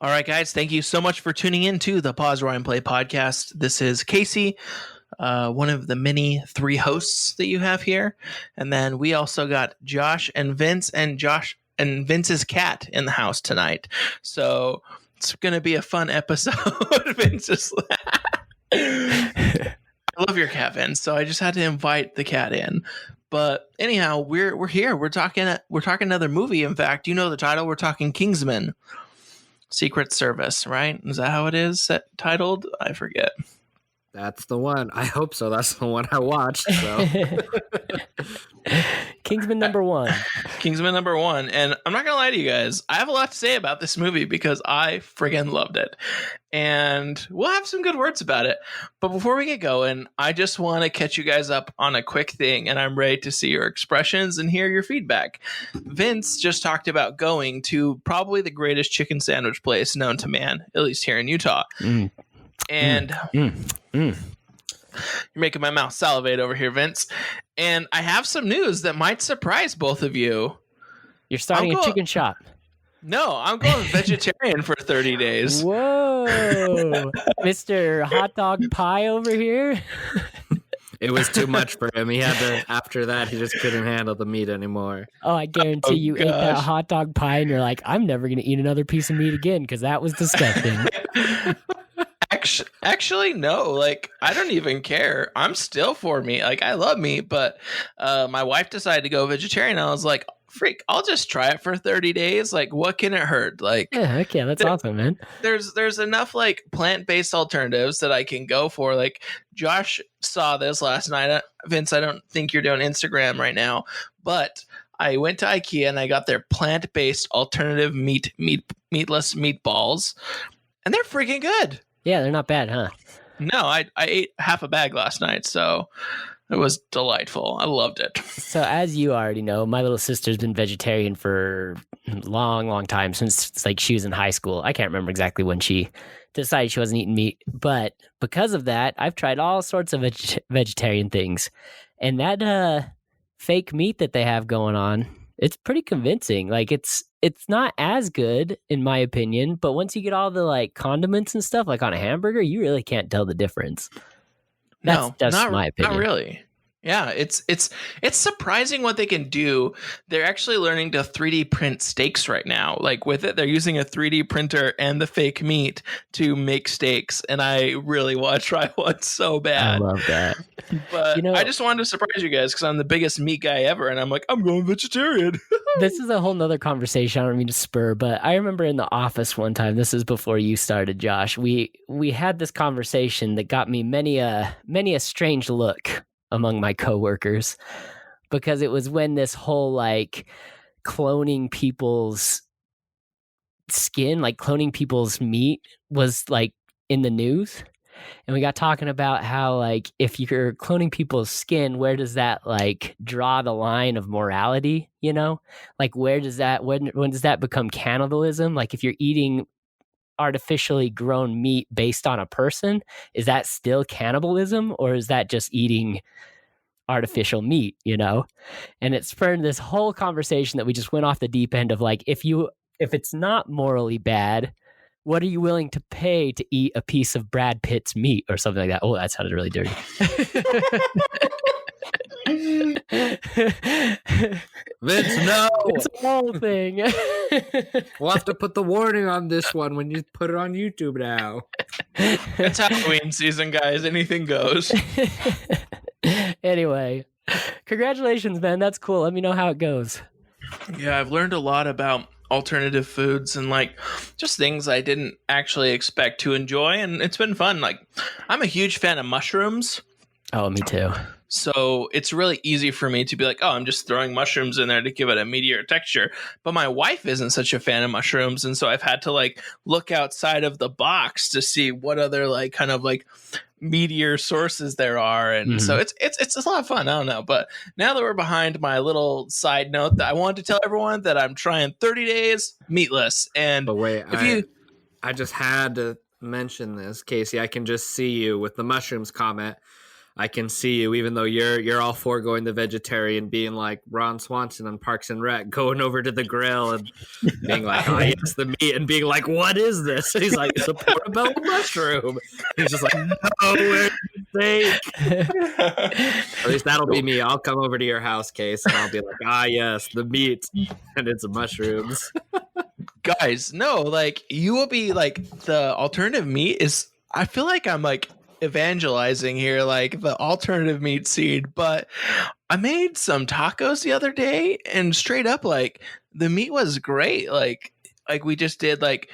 All right, guys, thank you so much for tuning in to the Pause Rewind Play podcast. This is Casey, one of the many three hosts that you have here. And then we also got Josh and Vince and Vince's cat in the house tonight. So it's going to be a fun episode. Vince is I love your cat, Vince. So I just had to invite the cat in. But anyhow, we're here. We're talking another movie. In fact, you know the title. We're talking Kingsman. Secret Service, right? Is that how it is titled? I forget. That's the one. I hope so. That's the one I watched. So. Kingsman number one. Kingsman number one. And I'm not going to lie to you guys. I have a lot to say about this movie because I friggin' loved it. And we'll have some good words about it. But before we get going, I just want to catch you guys up on a quick thing. And I'm ready to see your expressions and hear your feedback. Vince just talked about going to probably the greatest chicken sandwich place known to man, at least here in Utah. And you're making my mouth salivate over here, Vince. And I have some news that might surprise both of you. You're starting a chicken shop. No, I'm going vegetarian for 30 days. Whoa, Mr. Hot Dog Pie over here. It was too much for him. He had to, after that, he just couldn't handle the meat anymore. Oh, I guarantee you ate that hot dog pie and you're like, I'm never going to eat another piece of meat again because that was disgusting. Actually, no. Like, I don't even care. I'm still for meat. Like, I love meat, but my wife decided to go vegetarian. I was like, freak, I'll just try it for 30 days. Like, what can it hurt? Like, yeah, okay, that's awesome, man. There's enough like plant-based alternatives that I can go for. Like, Josh saw this last night. Vince, I don't think you're doing Instagram right now, but I went to IKEA and I got their plant-based alternative meatless meatballs, and they're freaking good. Yeah, they're not bad, huh? No, I ate half a bag last night, so it was delightful. I loved it. So as you already know, my little sister's been vegetarian for a long, long time, since like she was in high school. I can't remember exactly when she decided she wasn't eating meat. But because of that, I've tried all sorts of vegetarian things. And that fake meat that they have going on, it's pretty convincing. Like it's not as good in my opinion, but once you get all the like condiments and stuff like on a hamburger, you really can't tell the difference. That's my opinion. Not really. Yeah, it's surprising what they can do. They're actually learning to 3D print steaks right now. Like with it, they're using a 3D printer and the fake meat to make steaks, and I really want to try one so bad. I love that. But I just wanted to surprise you guys because I'm the biggest meat guy ever, and I'm like, I'm going vegetarian. This is a whole nother conversation. I don't mean to spur, but I remember in the office one time, this is before you started, Josh, we had this conversation that got me many a strange look among my coworkers, because it was when this whole like cloning people's skin, like cloning people's meat was like in the news. And we got talking about how like if you're cloning people's skin, where does that like draw the line of morality, you know? Like when does that become cannibalism? Like if you're eating artificially grown meat based on a person, is that still cannibalism, or is that just eating artificial meat, you know? And it spurred this whole conversation that we just went off the deep end of like, if it's not morally bad, what are you willing to pay to eat a piece of Brad Pitt's meat or something like that? Oh, that sounded really dirty. Vince, no! It's a whole thing. We'll have to put the warning on this one when you put it on YouTube now. It's Halloween season, guys. Anything goes. Anyway, congratulations, man. That's cool. Let me know how it goes. Yeah, I've learned a lot about alternative foods and like just things I didn't actually expect to enjoy, and it's been fun. Like, I'm a huge fan of mushrooms. Oh, me too. So it's really easy for me to be like, oh, I'm just throwing mushrooms in there to give it a meatier texture. But my wife isn't such a fan of mushrooms. And so I've had to like look outside of the box to see what other like kind of like meatier sources there are. And so it's a lot of fun. I don't know. But now that we're behind my little side note, that I wanted to tell everyone that I'm trying 30 days meatless. And but wait, I just had to mention this, Casey. I can just see you with the mushrooms comment. I can see you, even though you're all for going the vegetarian, being like Ron Swanson on Parks and Rec, going over to the grill and being like, "Oh yes, the meat," and being like, "What is this?" And he's like, "It's a portobello mushroom." He's just like, "No, where's the steak?" At least that'll be me. I'll come over to your house, Case, and I'll be like, "Ah, yes, the meat, and it's mushrooms." Guys, no, like you will be like the alternative meat is. I feel like I'm like evangelizing here, like the alternative meat seed, but I made some tacos the other day, and straight up, like the meat was great. Like we just did like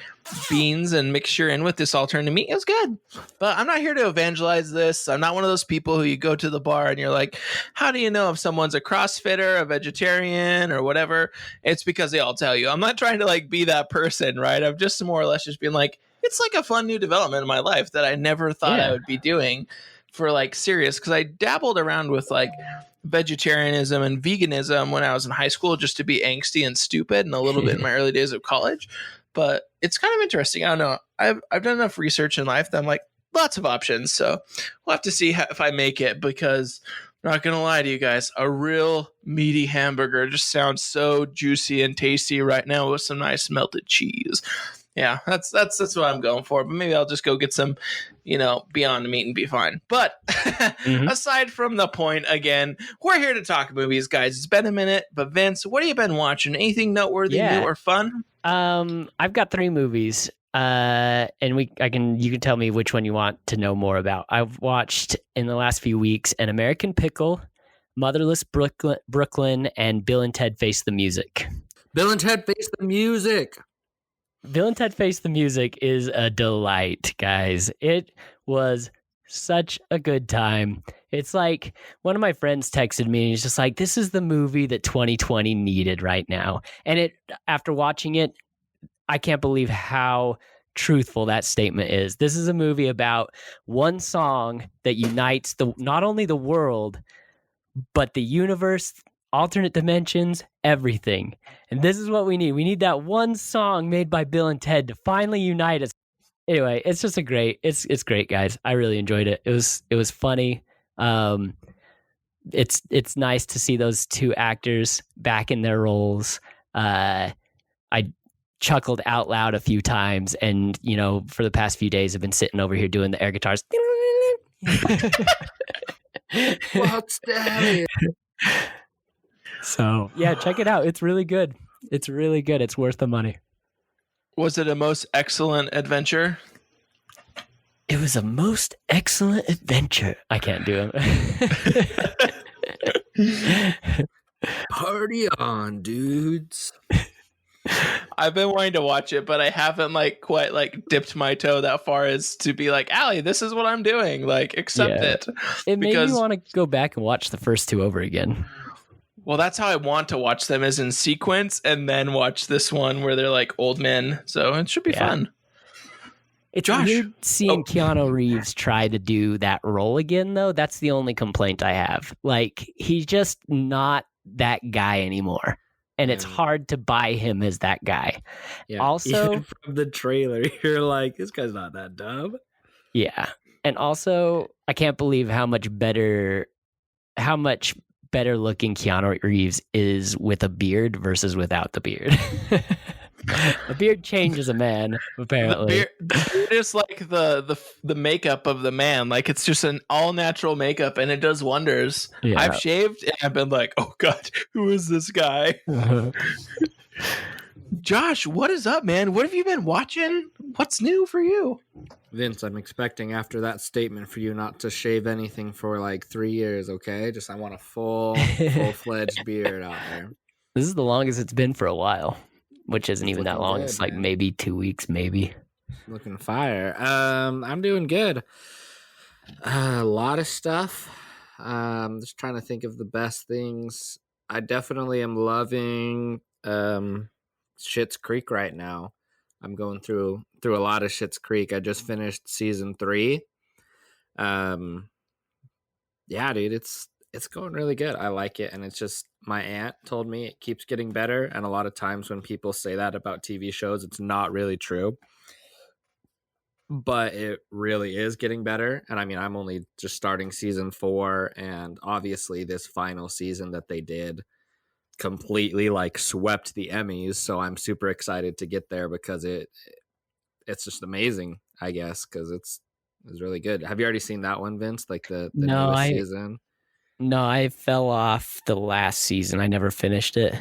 beans and mixture in with this alternative meat. It was good, but I'm not here to evangelize this. I'm not one of those people who you go to the bar and you're like, how do you know if someone's a CrossFitter, a vegetarian, or whatever? It's because they all tell you. I'm not trying to like be that person, right? I'm just more or less just being like, it's like a fun new development in my life that I never thought I would be doing for like serious, because I dabbled around with like vegetarianism and veganism when I was in high school just to be angsty and stupid, and a little bit in my early days of college. But it's kind of interesting. I don't know. I've done enough research in life that I'm like, lots of options. So we'll have to see if I make it, because I'm not going to lie to you guys, a real meaty hamburger just sounds so juicy and tasty right now with some nice melted cheese. Yeah, that's what I'm going for. But maybe I'll just go get some, Beyond Meat and be fine. But aside from the point, again, we're here to talk movies, guys. It's been a minute. But Vince, what have you been watching? Anything noteworthy, new, or fun? I've got 3 movies. And you can tell me which one you want to know more about. I've watched in the last few weeks An American Pickle, Motherless Brooklyn, and Bill and Ted Face the Music. Bill and Ted Face the Music. Bill and Ted Face the Music is a delight, guys. It was such a good time. It's like one of my friends texted me and he's just like, this is the movie that 2020 needed right now. And after watching it, I can't believe how truthful that statement is. This is a movie about one song that unites not only the world, but the universe, alternate dimensions, everything. And this is what we need. We need that one song made by Bill and Ted to finally unite us. Anyway, it's just it's great, guys. I really enjoyed it. It was funny. It's nice to see those 2 actors back in their roles. I chuckled out loud a few times, and for the past few days I've been sitting over here doing the air guitars. What's that? So yeah, check it out. It's really good. It's really good. It's worth the money. Was it a most excellent adventure? It was a most excellent adventure. I can't do it. Party on, dudes. I've been wanting to watch it, but I haven't quite dipped my toe that far as to be like, Allie, this is what I'm doing. Accept it. It made me want to go back and watch the first 2 over again. Well, that's how I want to watch them, is in sequence, and then watch this one where they're like old men. So it should be fun. It's weird seeing Keanu Reeves try to do that role again, though. That's the only complaint I have. He's just not that guy anymore. And it's hard to buy him as that guy. Yeah, also, even from the trailer, you're like, this guy's not that dumb. Yeah. And also, I can't believe how much better looking Keanu Reeves is with a beard versus without the beard. A beard changes a man, apparently. The beard is like the makeup of the man. It's just an all natural makeup, and it does wonders. Yeah. I've shaved and I've been like, oh God, who is this guy? Josh, what is up, man? What have you been watching? What's new for you? Vince, I'm expecting after that statement for you not to shave anything for 3 years, okay? I want a full-fledged beard out there. This is the longest it's been for a while, which isn't even that long. Good, it's maybe 2 weeks, maybe. Looking fire. I'm doing good. A lot of stuff. Just trying to think of the best things. I definitely am loving Schitt's Creek right now. I'm going through a lot of Schitt's Creek. I just finished season 3. Yeah, dude, it's going really good. I like it, and it's just my aunt told me it keeps getting better, and a lot of times when people say that about TV shows, it's not really true. but it really is getting better. And I mean, I'm only just starting season 4, and obviously this final season that they did completely like swept the Emmys. So I'm super excited to get there because it's just amazing, I guess, because it's really good. Have you already seen that one, Vince? Like the No, newest I season? no, I fell off the last season. I never finished it.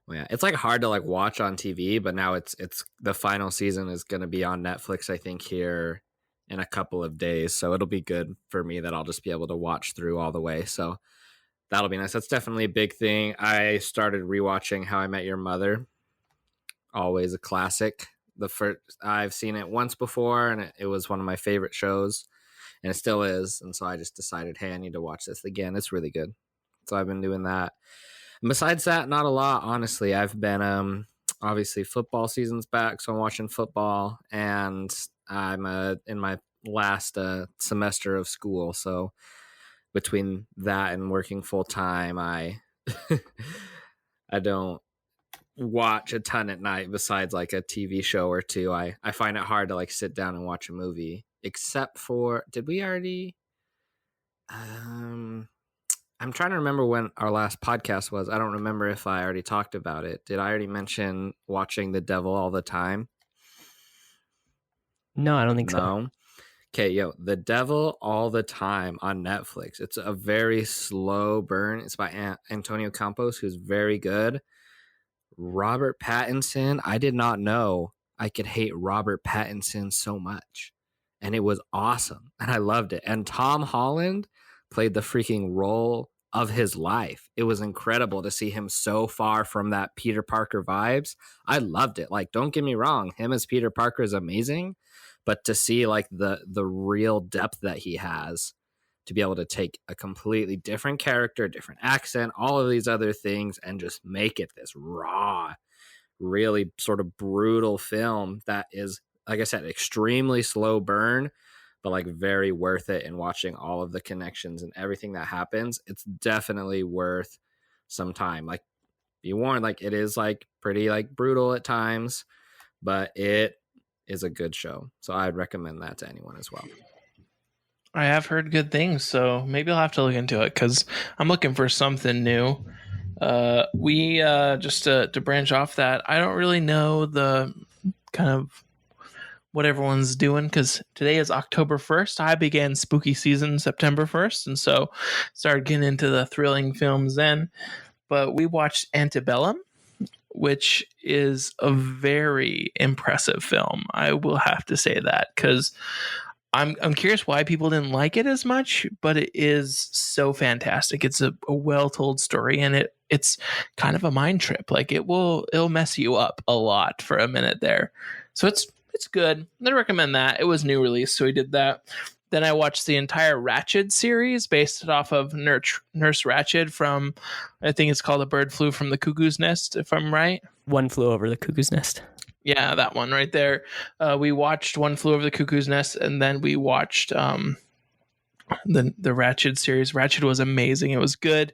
Well, yeah, it's like hard to like watch on TV, but now it's the final season is going to be on Netflix, I think, here in a couple of days. So it'll be good for me that I'll just be able to watch through all the way. So that'll be nice. That's definitely a big thing. I started rewatching How I Met Your Mother. Always a classic. The first I've seen it once before, and it was one of my favorite shows, and it still is. And so I just decided, hey, I need to watch this again. It's really good. So I've been doing that. And besides that, not a lot, honestly. I've been obviously football season's back, so I'm watching football, and I'm in my last semester of school. So between that and working full time, I I don't watch a ton at night besides like a TV show or two. I find it hard to like sit down and watch a movie, except for, did we already I'm trying to remember when our last podcast was. I don't remember if I already talked about it. Did I already mention watching The Devil All the Time? No, I don't think so. No. Okay, The Devil All the Time on Netflix. It's a very slow burn. It's by Antonio Campos, who's very good. Robert Pattinson, I did not know I could hate Robert Pattinson so much. And it was awesome. And I loved it. And Tom Holland played the freaking role of his life. It was incredible to see him so far from that Peter Parker vibes. I loved it. Like, don't get me wrong, him as Peter Parker is amazing, but to see like the real depth that he has, to be able to take a completely different character, different accent, all of these other things, and just make it this raw, really sort of brutal film that is, like I said, extremely slow burn, but like very worth it. And watching all of the connections and everything that happens, it's definitely worth some time. Like, be warned, like it is like pretty like brutal at times, but it is a good show. So I'd recommend that to anyone as well. I have heard good things, so maybe I'll have to look into it because I'm looking for something new. We just to branch off that, I don't really know the kind of what everyone's doing because today is October 1st. I began spooky season September 1st, and so started getting into the thrilling films then. But we watched Antebellum, which is a very impressive film. I will have to say that because I'm curious why people didn't like it as much, but it is so fantastic. It's a well told story, and it's kind of a mind trip. Like it'll mess you up a lot for a minute there. So it's good. I recommend that. It was new release, so we did that. Then I watched the entire Ratched series based off of Nurse Ratched from, I think it's called A Bird Flew from the Cuckoo's Nest, if I'm right. One Flew Over the Cuckoo's Nest. Yeah, that one right there. We watched One Flew Over the Cuckoo's Nest, and then we watched the Ratched series. Ratched was amazing. It was good.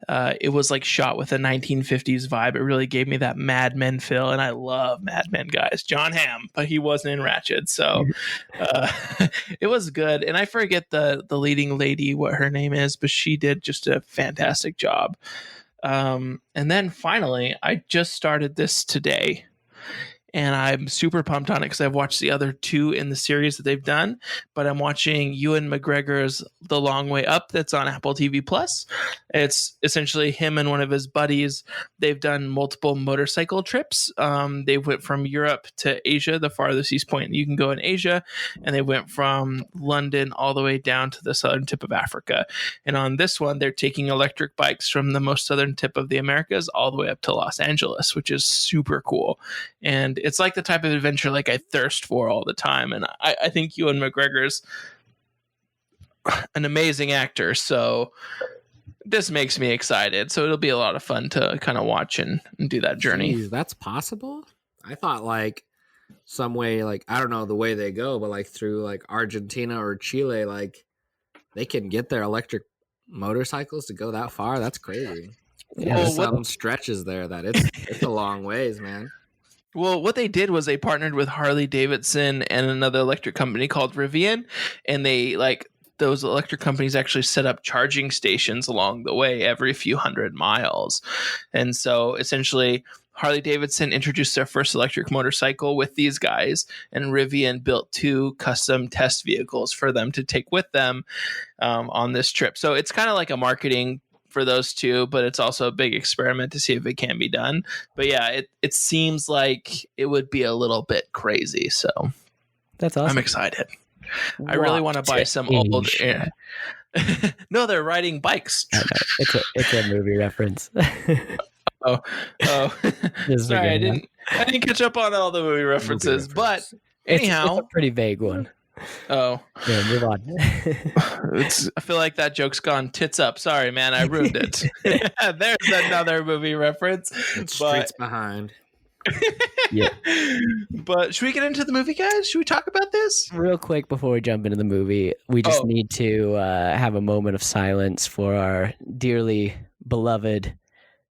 It was like shot with a 1950s vibe. It really gave me that Mad Men feel, and I love Mad Men guys. John Hamm, but he wasn't in Ratched, so it was good. And I forget the leading lady, what her name is, but she did just a fantastic job. And then finally, I just started this today. And I'm super pumped on it because I've watched the other two in the series that they've done. But I'm watching Ewan McGregor's The Long Way Up that's on Apple TV Plus. It's essentially him and one of his buddies. They've done multiple motorcycle trips. They went from Europe to Asia, the farthest east point you can go in Asia. And they went from London all the way down to the southern tip of Africa. And on this one, they're taking electric bikes from the most southern tip of the Americas all the way up to Los Angeles, which is super cool. And it's like the type of adventure like I thirst for all the time. And I think Ewan McGregor's an amazing actor. So this makes me excited. So it'll be a lot of fun to kind of watch and do that journey. Jeez, that's possible? I thought like some way, like, I don't know the way they go, but like through like Argentina or Chile, like they can get their electric motorcycles to go that far. That's crazy. Yeah, there's some stretches there that it's a long ways, man. Well, what they did was they partnered with Harley Davidson and another electric company called Rivian, and they those electric companies actually set up charging stations along the way every few hundred miles. And so essentially Harley Davidson introduced their first electric motorcycle with these guys, and Rivian built 2 custom test vehicles for them to take with them on this trip. So it's kind of like a marketing for those 2, but it's also a big experiment to see if it can be done. But yeah, it seems like it would be a little bit crazy. So That's awesome. I'm excited. I really want to buy some old. No, they're riding bikes. It's a movie reference. Oh. Sorry, I didn't catch up on all the movie references. But anyhow, it's a pretty vague one. Oh, yeah, move on. I feel like that joke's gone tits up. Sorry, man, I ruined it. There's another movie reference. Streets behind. Yeah. But should we get into the movie, guys? Should we talk about this real quick before we jump into the movie? We just need to have a moment of silence for our dearly beloved,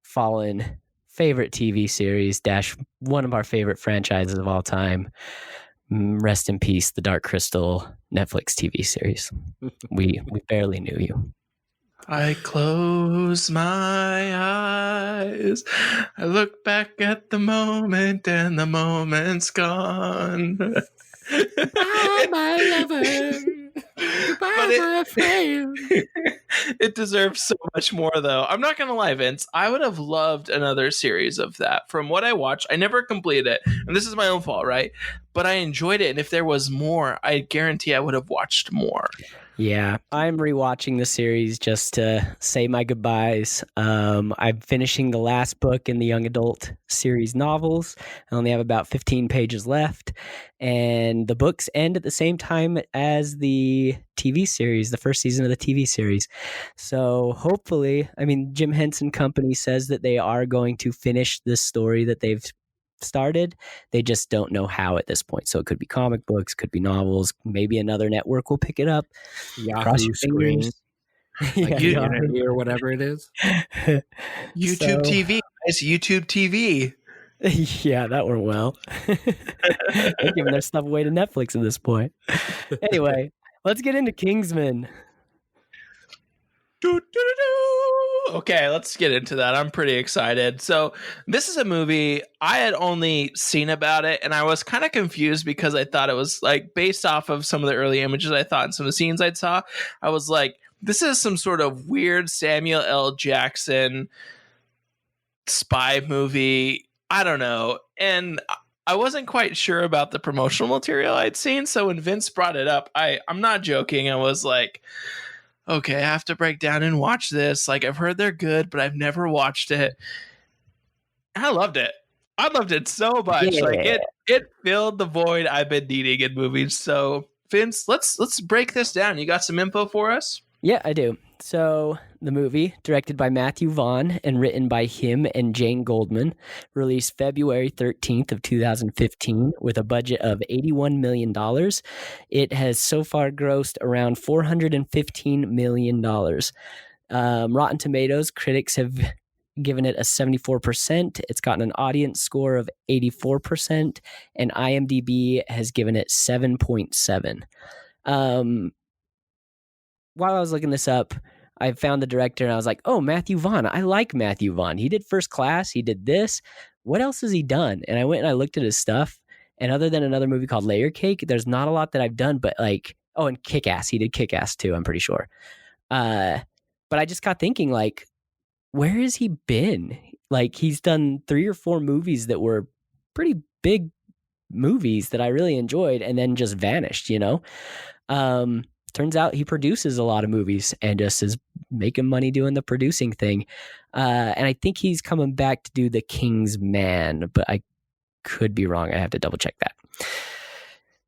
fallen favorite TV series -- one of our favorite franchises of all time. Rest in peace, The Dark Crystal Netflix TV series. We barely knew you. I close my eyes. I look back at the moment, and the moment's gone. Bye, my lover. Bye, my friend. It deserves so much more, though. I'm not gonna lie, Vince. I would have loved another series of that. From what I watched, I never completed it, and this is my own fault, right? But I enjoyed it, and if there was more, I guarantee I would have watched more. Yeah, I'm rewatching the series just to say my goodbyes. I'm finishing the last book in the young adult series novels. I only have about 15 pages left, and the books end at the same time as the TV series, the first season of the TV series. So hopefully, Jim Henson Company says that they are going to finish this story that they've started. They just don't know how at this point. So it could be comic books, could be novels, maybe another network will pick it up. Yahoo Screen, Unity or whatever it is. YouTube TV. It's YouTube TV. Yeah, that went well. They're giving their stuff away to Netflix at this point. Anyway, let's get into Kingsman. Okay, let's get into that. I'm pretty excited. So this is a movie I had only seen about it, and I was kind of confused because I thought it was based off of some of the early images I thought and some of the scenes I saw. I was like, this is some sort of weird Samuel L. Jackson spy movie. I don't know. And I wasn't quite sure about the promotional material I'd seen. So when Vince brought it up, I'm not joking. I was like, okay, I have to break down and watch this. I've heard they're good, but I've never watched it. And I loved it. I loved it so much. Yeah. It filled the void I've been needing in movies. So Vince, let's break this down. You got some info for us? Yeah, I do. So the movie, directed by Matthew Vaughn and written by him and Jane Goldman, released February 13th of 2015 with a budget of $81 million. It has so far grossed around $415 million. Rotten Tomatoes, critics have given it a 74%. It's gotten an audience score of 84%, and IMDb has given it 7.7. While I was looking this up, I found the director and I was like, oh, Matthew Vaughn. I like Matthew Vaughn. He did First Class. He did this. What else has he done? And I went and I looked at his stuff. And other than another movie called Layer Cake, there's not a lot that I've done, but and Kick-Ass. He did Kick-Ass too, I'm pretty sure. But I just got thinking, where has he been? He's done 3 or 4 movies that were pretty big movies that I really enjoyed and then just vanished, Turns out he produces a lot of movies and just is making money doing the producing thing. And I think he's coming back to do The Kingsman, but I could be wrong. I have to double check that.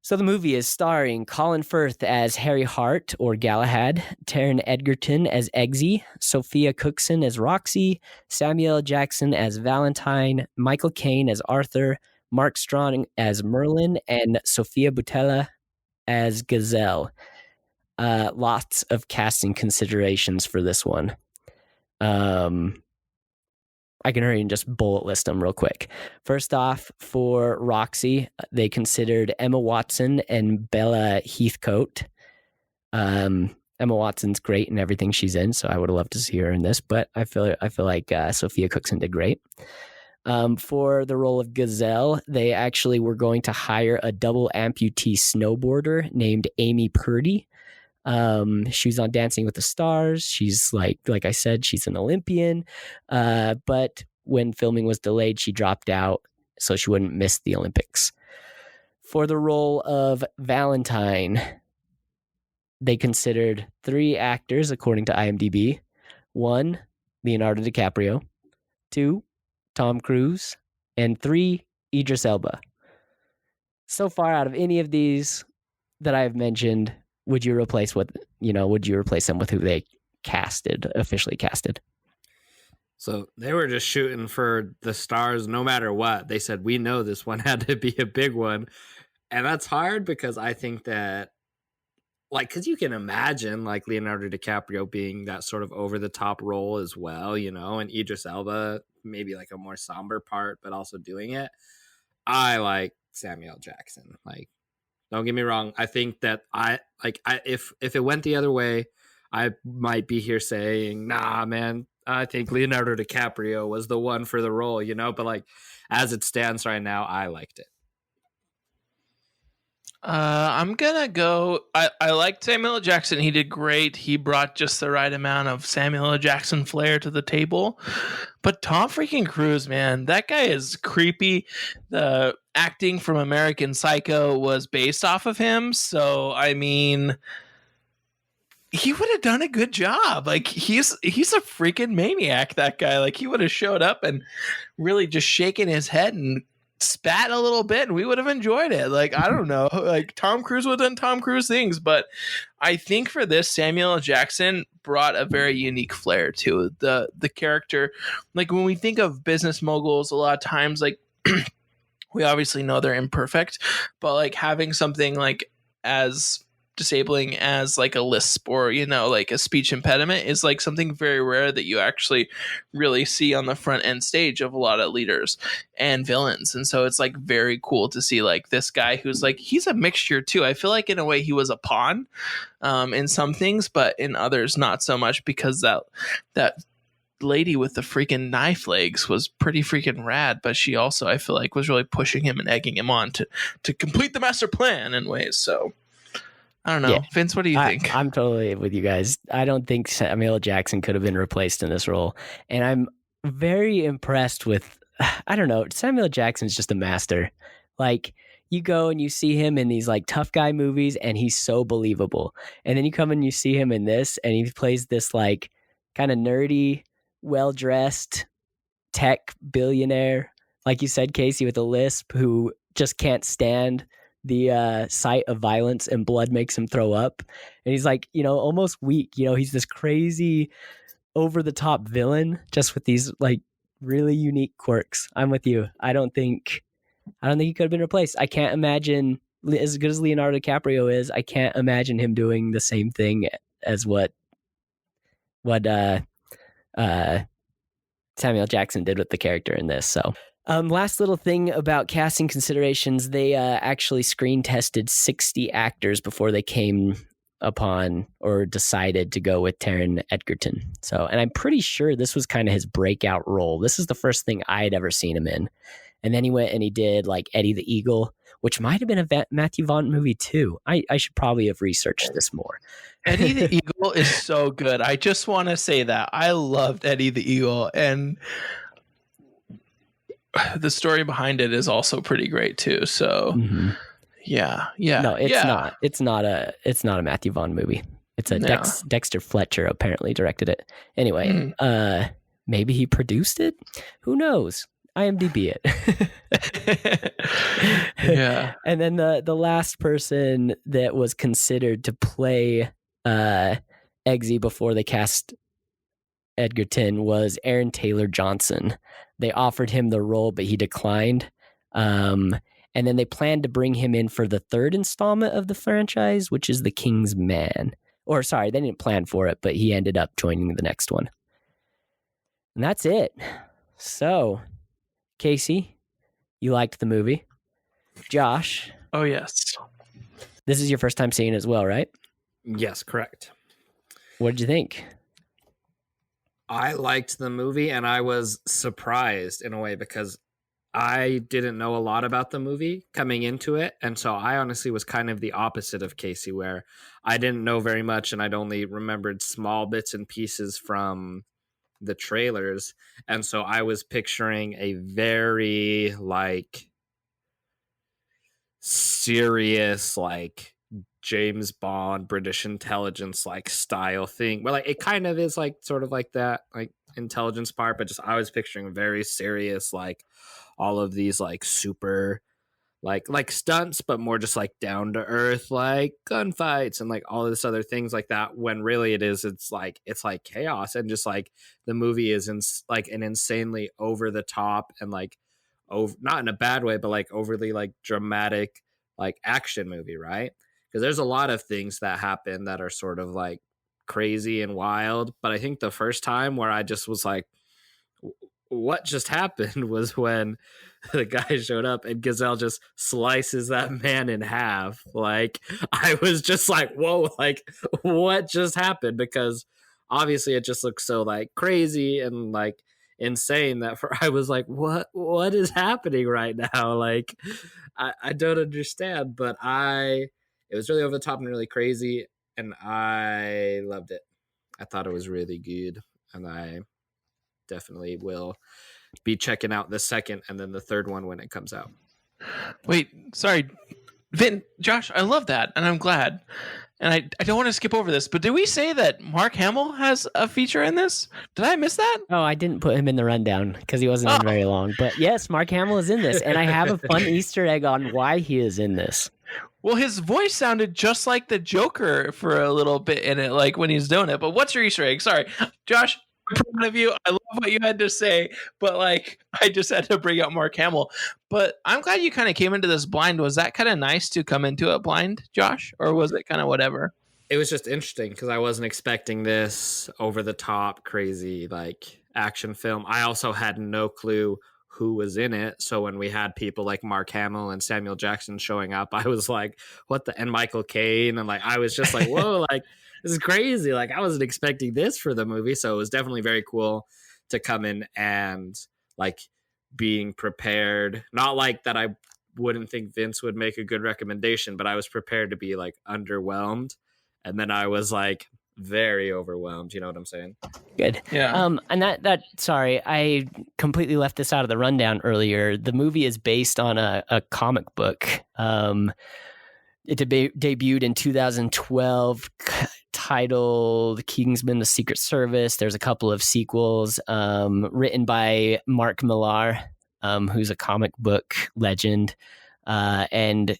So the movie is starring Colin Firth as Harry Hart or Galahad, Taron Egerton as Eggsy, Sophia Cookson as Roxy, Samuel L. Jackson as Valentine, Michael Caine as Arthur, Mark Strong as Merlin, and Sophia Boutella as Gazelle. Lots of casting considerations for this one. I can hurry and just bullet list them real quick. First off, for Roxy, they considered Emma Watson and Bella Heathcote. Emma Watson's great in everything she's in, so I would have loved to see her in this, but I feel like Sophia Cookson did great. For the role of Gazelle, they actually were going to hire a double amputee snowboarder named Amy Purdy. She was on Dancing with the Stars. She's like I said, she's an Olympian. But when filming was delayed, she dropped out so she wouldn't miss the Olympics. For the role of Valentine, they considered 3 actors according to IMDb. 1, Leonardo DiCaprio. 2, Tom Cruise. And 3, Idris Elba. So far, out of any of these that I've mentioned, would you replace them with who they officially casted? So they were just shooting for the stars no matter what. They said, we know this one had to be a big one. And that's hard because I think that, like, because you can imagine, like, Leonardo DiCaprio being that sort of over-the-top role as well, and Idris Elba, maybe, like, a more somber part, but also doing it. I like Samuel Jackson. Like, don't get me wrong. I think that if it went the other way, I might be here saying, nah, man, I think Leonardo DiCaprio was the one for the role, but, like, as it stands right now, I liked it. I'm gonna go. I liked Samuel L. Jackson. He did great. He brought just the right amount of Samuel L. Jackson flair to the table. But Tom freaking Cruise, man, that guy is creepy. The acting from American Psycho was based off of him. So I mean, he would have done a good job. Like he's a freaking maniac. That guy. Like he would have showed up and really just shaken his head and spat a little bit and we would have enjoyed it. Like, I don't know, like Tom Cruise would have done Tom Cruise things, but I think for this, Samuel L. Jackson brought a very unique flair to the character. Like when we think of business moguls, a lot of times, like we obviously know they're imperfect, but like having something like as disabling as like a lisp or like a speech impediment is like something very rare that you actually really see on the front end stage of a lot of leaders and villains. And so it's like very cool to see like this guy who's like, he's a mixture too. I feel like in a way he was a pawn in some things, but in others not so much, because that lady with the freaking knife legs was pretty freaking rad, but she also, I feel like, was really pushing him and egging him on to complete the master plan in ways. So I don't know. Yeah. Vince, what do you think? I'm totally with you guys. I don't think Samuel L. Jackson could have been replaced in this role. And I'm very impressed with, I don't know, Samuel L. Jackson's just a master. Like, you go and you see him in these like tough guy movies and he's so believable. And then you come and you see him in this and he plays this like kind of nerdy, well-dressed tech billionaire. Like you said, Casey, with a lisp, who just can't stand the sight of violence and blood makes him throw up. And he's like, almost weak. He's this crazy over the top villain just with these like really unique quirks. I'm with you. I don't think he could have been replaced. I can't imagine, as good as Leonardo DiCaprio is, I can't imagine him doing the same thing as what Samuel Jackson did with the character in this. So last little thing about casting considerations, they actually screen tested 60 actors before they came upon or decided to go with Taron Egerton. So, and I'm pretty sure this was kind of his breakout role. This is the first thing I had ever seen him in. And then he went and he did like Eddie the Eagle, which might have been a Matthew Vaughn movie too. I should probably have researched this more. Eddie the Eagle is so good. I just want to say that. I loved Eddie the Eagle, and the story behind it is also pretty great too. So yeah. No, it's not a Matthew Vaughn movie. It's a Dexter Fletcher apparently directed it. Anyway, maybe he produced it. Who knows? IMDb it. Yeah. And then the last person that was considered to play Eggsy before they cast Egerton was Aaron Taylor Johnson. They offered him the role, but he declined. And then they planned to bring him in for the third installment of the franchise, which is the Kingsman. Or sorry, they didn't plan for it, but he ended up joining the next one. And that's it. So, Casey, you liked the movie. Josh, Oh, yes. this is your first time seeing it as well, right? Yes, correct. What did you think? I liked the movie, and I was surprised in a way because I didn't know a lot about the movie coming into it. And so I honestly was kind of the opposite of Casey, where I didn't know very much and I'd only remembered small bits and pieces from the trailers. And so I was picturing a very like serious, like James Bond, British intelligence like style thing. Well, like it kind of is like sort of like that, like intelligence part, but just I was picturing very serious, like all of these like super like stunts, but more just like down to earth, like gunfights and like all this other things like that. When really it's like chaos, and just like the movie is like an insanely over the top and like not in a bad way, but like overly like dramatic like action movie, right? Because there's a lot of things that happen that are sort of like crazy and wild. But I think the first time where I just was like, what just happened was when the guy showed up and Gazelle just slices that man in half. Like, I was just like, whoa, like, what just happened? Because obviously it just looks so like crazy and like insane that I was like, what is happening right now? Like, I don't understand, but it was really over the top and really crazy, and I loved it. I thought it was really good, and I definitely will be checking out the second and then the third one when it comes out. Wait, sorry. Josh, I love that, and I'm glad. And I don't want to skip over this, but did we say that Mark Hamill has a feature in this? Did I miss that? Oh, I didn't put him in the rundown because he wasn't in very long. But yes, Mark Hamill is in this, and I have a fun Easter egg on why he is in this. Well, his voice sounded just like the Joker for a little bit in it, like when he's doing it. But what's your Easter egg? Sorry, Josh, I'm proud of you. I love what you had to say, but like I just had to bring up Mark Hamill. But I'm glad you kind of came into this blind. Was that kind of nice to come into it blind, Josh, or was it kind of whatever? It was just interesting because I wasn't expecting this over the top, crazy like action film. I also had no clue who was in it. So when we had people like Mark Hamill and Samuel Jackson showing up, I was like, what the, and Michael Caine. And like, I was just like, whoa, like this is crazy. Like I wasn't expecting this for the movie. So it was definitely very cool to come in and like being prepared. Not like that I wouldn't think Vince would make a good recommendation, but I was prepared to be like underwhelmed. And then I was like very overwhelmed. You know what I'm saying? Good. Yeah. And that sorry, I completely left this out of the rundown earlier. The movie is based on a comic book. It debuted in 2012, titled Kingsman: The Secret Service. There's a couple of sequels, written by Mark Millar, who's a comic book legend, and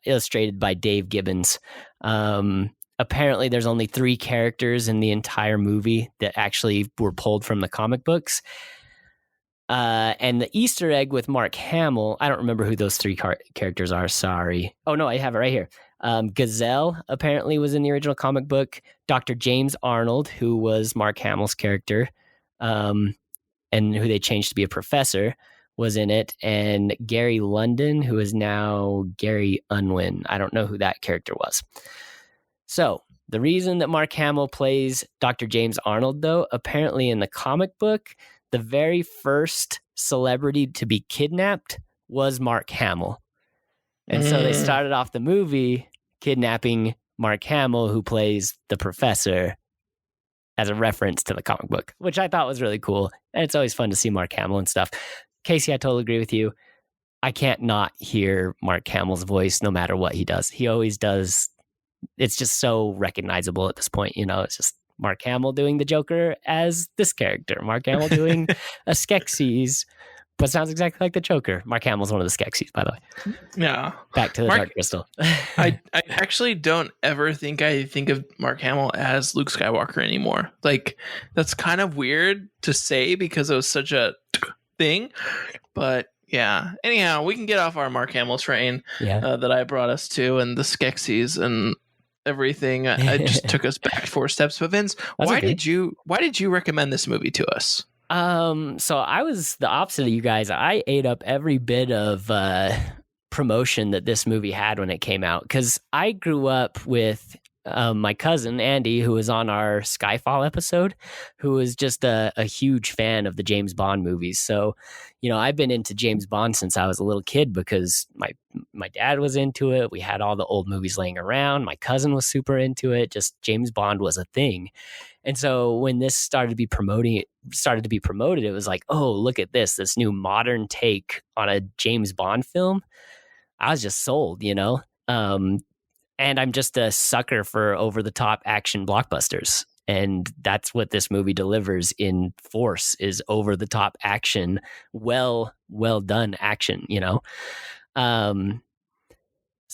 illustrated by Dave Gibbons. Apparently there's only 3 characters in the entire movie that actually were pulled from the comic books. And the Easter egg with Mark Hamill, I don't remember who those 3 characters are. Sorry. Oh no, I have it right here. Gazelle apparently was in the original comic book. Dr. James Arnold, who was Mark Hamill's character, and who they changed to be a professor, was in it. And Gary London, who is now Gary Unwin. I don't know who that character was. So the reason that Mark Hamill plays Dr. James Arnold, though, apparently in the comic book, the very first celebrity to be kidnapped was Mark Hamill. And so they started off the movie kidnapping Mark Hamill, who plays the professor, as a reference to the comic book, which I thought was really cool. And it's always fun to see Mark Hamill and stuff. Casey, I totally agree with you. I can't not hear Mark Hamill's voice no matter what he does. He always does. It's just so recognizable at this point. You know, it's just Mark Hamill doing the Joker as this character. Mark Hamill doing a Skeksis, but sounds exactly like the Joker. Mark Hamill's one of the Skeksis, by the way. Yeah. Back to the Dark Crystal. I actually don't ever think I think of Mark Hamill as Luke Skywalker anymore. Like, that's kind of weird to say because it was such a thing. But yeah. Anyhow, we can get off our Mark Hamill train that I brought us to, and the Skeksis and everything. I just took us back 4 steps. But Vince, why did you recommend this movie to us? So I was the opposite of you guys. I ate up every bit of promotion that this movie had when it came out, because I grew up with my cousin Andy, who was on our Skyfall episode, who was just a huge fan of the James Bond movies. So, I've been into James Bond since I was a little kid because my dad was into it. We had all the old movies laying around. My cousin was super into it. Just James Bond was a thing. And so when this started to be promoted, it was like, oh, look at this new modern take on a James Bond film. I was just sold, and I'm just a sucker for over-the-top action blockbusters. And that's what this movie delivers in force, is over-the-top action, well done action, So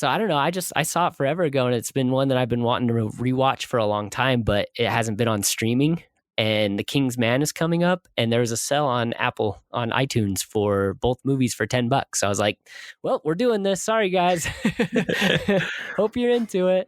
I don't know. I saw it forever ago, and it's been one that I've been wanting to rewatch for a long time, but it hasn't been on streaming. And The Kingsman is coming up, and there's a sale on iTunes for both movies for $10. I was like, well, we're doing this. Sorry, guys. Hope you're into it.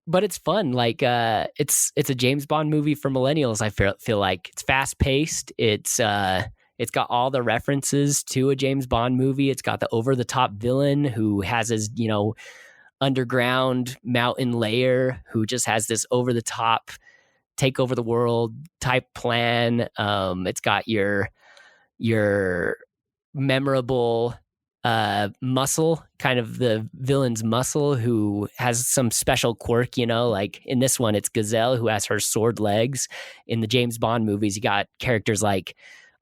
But it's fun. Like, it's a James Bond movie for millennials. I feel like it's fast paced. It's got all the references to a James Bond movie. It's got the over the top villain who has his, underground mountain lair, who just has this over the top take over the world type plan. It's got your memorable Muscle, kind of the villain's Muscle, who has some special quirk, like in this one, it's Gazelle, who has her sword legs. In the James Bond movies, you got characters like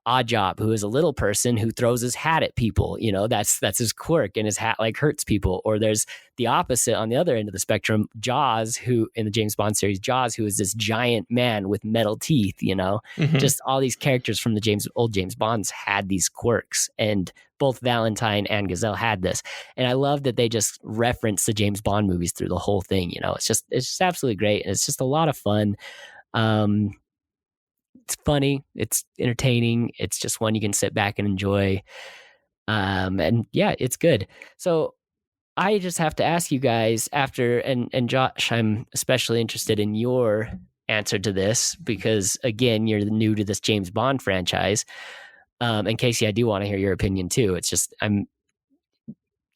Oddjob, who is a little person who throws his hat at people. That's his quirk, and his hat like hurts people. Or there's the opposite on the other end of the spectrum, Jaws, who in the James Bond series, Jaws, who is this giant man with metal teeth. Mm-hmm. Just all these characters from the old James Bonds had these quirks, and both Valentine and Gazelle had this. And I love that they just reference the James Bond movies through the whole thing. It's just absolutely great, and it's just a lot of fun. It's funny, it's entertaining, it's just one you can sit back and enjoy. And yeah, it's good. So I just have to ask you guys after, and Josh, I'm especially interested in your answer to this, because again, you're new to this James Bond franchise. And Casey, I do want to hear your opinion too. It's just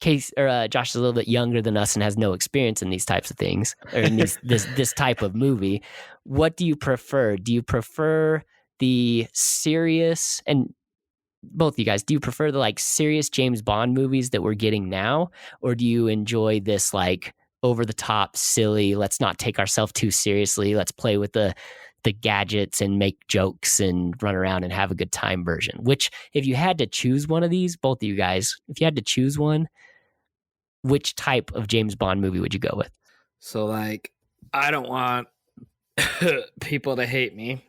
Josh is a little bit younger than us and has no experience in these types of things, or in this type of movie. What do you prefer? Do you prefer the serious, and both you guys, do you prefer the like serious James Bond movies that we're getting now, or do you enjoy this like over the top, silly, let's not take ourselves too seriously, let's play with the gadgets and make jokes and run around and have a good time version? Which, if you had to choose one of these, both of you guys, if you had to choose one, which type of James Bond movie would you go with? So, like, I don't want people to hate me.